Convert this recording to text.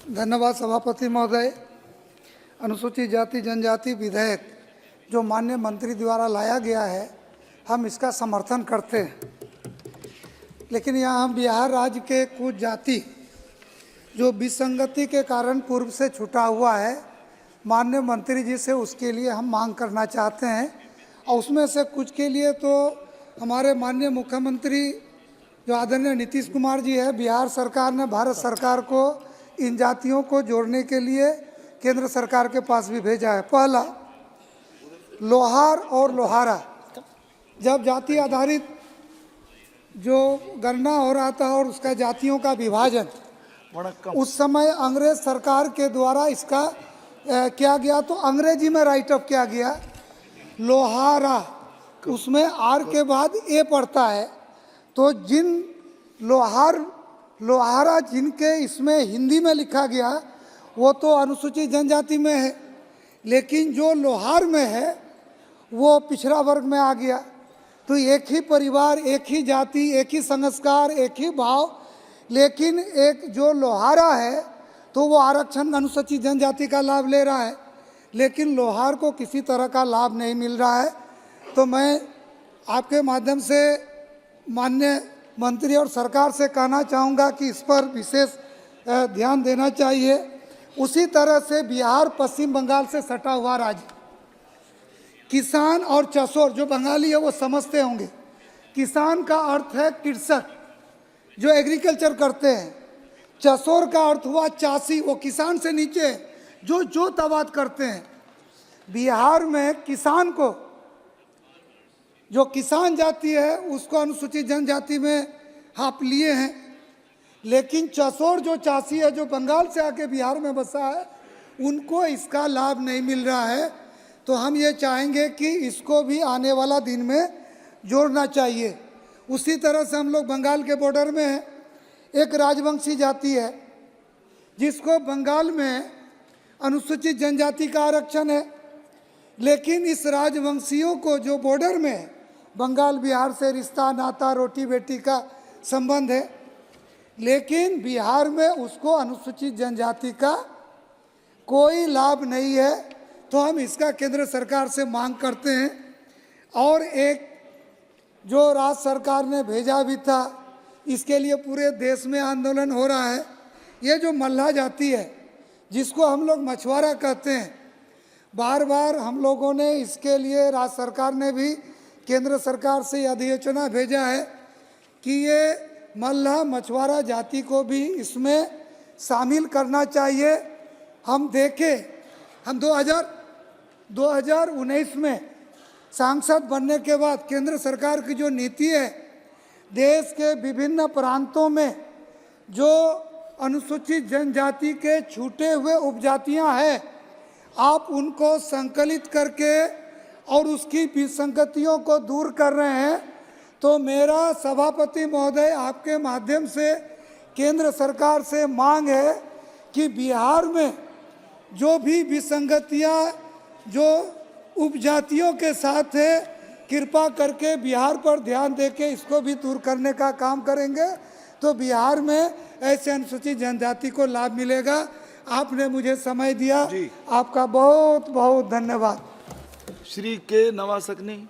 धन्यवाद सभापति महोदय। अनुसूचित जाति जनजाति विधेयक जो माननीय मंत्री द्वारा लाया गया है, हम इसका समर्थन करते हैं। लेकिन यहाँ हम बिहार राज्य के कुछ जाति जो विसंगति के कारण पूर्व से छूटा हुआ है, माननीय मंत्री जी से उसके लिए हम मांग करना चाहते हैं। और उसमें से कुछ के लिए तो हमारे माननीय मुख्यमंत्री जो आदरणीय नीतीश कुमार जी है, बिहार सरकार ने भारत सरकार को इन जातियों को जोड़ने के लिए केंद्र सरकार के पास भी भेजा है। पहला, लोहार और लोहारा, जब जाति आधारित जो गणना हो रहा था और उसका जातियों का विभाजन, उस समय अंग्रेज सरकार के द्वारा इसका किया गया, तो अंग्रेजी में राइट अप किया गया लोहारा, उसमें आर के बाद ए पड़ता है। तो जिन लोहारा जिनके इसमें हिंदी में लिखा गया वो तो अनुसूचित जनजाति में है, लेकिन जो लोहार में है वो पिछड़ा वर्ग में आ गया। तो एक ही परिवार, एक ही जाति, एक ही संस्कार, एक ही भाव, लेकिन एक जो लोहारा है तो वो आरक्षण अनुसूचित जनजाति का लाभ ले रहा है, लेकिन लोहार को किसी तरह का लाभ नहीं मिल रहा है। तो मैं आपके माध्यम से माननीय मंत्री और सरकार से कहना चाहूँगा कि इस पर विशेष ध्यान देना चाहिए। उसी तरह से बिहार पश्चिम बंगाल से सटा हुआ राज्य, किसान और चसोर, जो बंगाली है वो समझते होंगे, किसान का अर्थ है कृषक जो एग्रीकल्चर करते हैं, चसोर का अर्थ हुआ चासी, वो किसान से नीचे जो जोत आबाद करते हैं। बिहार में किसान को, जो किसान जाति है उसको अनुसूचित जनजाति में आप लिए हैं, लेकिन चसोर जो चासी है जो बंगाल से आके बिहार में बसा है, उनको इसका लाभ नहीं मिल रहा है। तो हम ये चाहेंगे कि इसको भी आने वाला दिन में जोड़ना चाहिए। उसी तरह से हम लोग बंगाल के बॉर्डर में हैं, एक राजवंशी जाति है जिसको बंगाल में अनुसूचित जनजाति का आरक्षण है, लेकिन इस राजवंशियों को जो बॉर्डर में है, बंगाल बिहार से रिश्ता नाता रोटी बेटी का संबंध है, लेकिन बिहार में उसको अनुसूचित जनजाति का कोई लाभ नहीं है। तो हम इसका केंद्र सरकार से मांग करते हैं। और एक जो राज्य सरकार ने भेजा भी था, इसके लिए पूरे देश में आंदोलन हो रहा है। ये जो मल्लाह जाति है जिसको हम लोग मछुआरा कहते हैं, बार बार हम लोगों ने इसके लिए राज्य सरकार ने भी केंद्र सरकार से अधिसूचना भेजा है कि ये मल्लाह मछुआरा जाति को भी इसमें शामिल करना चाहिए। हम देखें, हम 2019 में सांसद बनने के बाद केंद्र सरकार की जो नीति है, देश के विभिन्न प्रांतों में जो अनुसूचित जनजाति के छूटे हुए उपजातियां हैं, आप उनको संकलित करके और उसकी विसंगतियों को दूर कर रहे हैं। तो मेरा सभापति महोदय आपके माध्यम से केंद्र सरकार से मांग है कि बिहार में जो भी विसंगतियां जो उपजातियों के साथ है, कृपा करके बिहार पर ध्यान देके इसको भी दूर करने का काम करेंगे तो बिहार में ऐसे अनुसूचित जनजाति को लाभ मिलेगा। आपने मुझे समय दिया, आपका बहुत बहुत धन्यवाद। श्री के नवासकनी।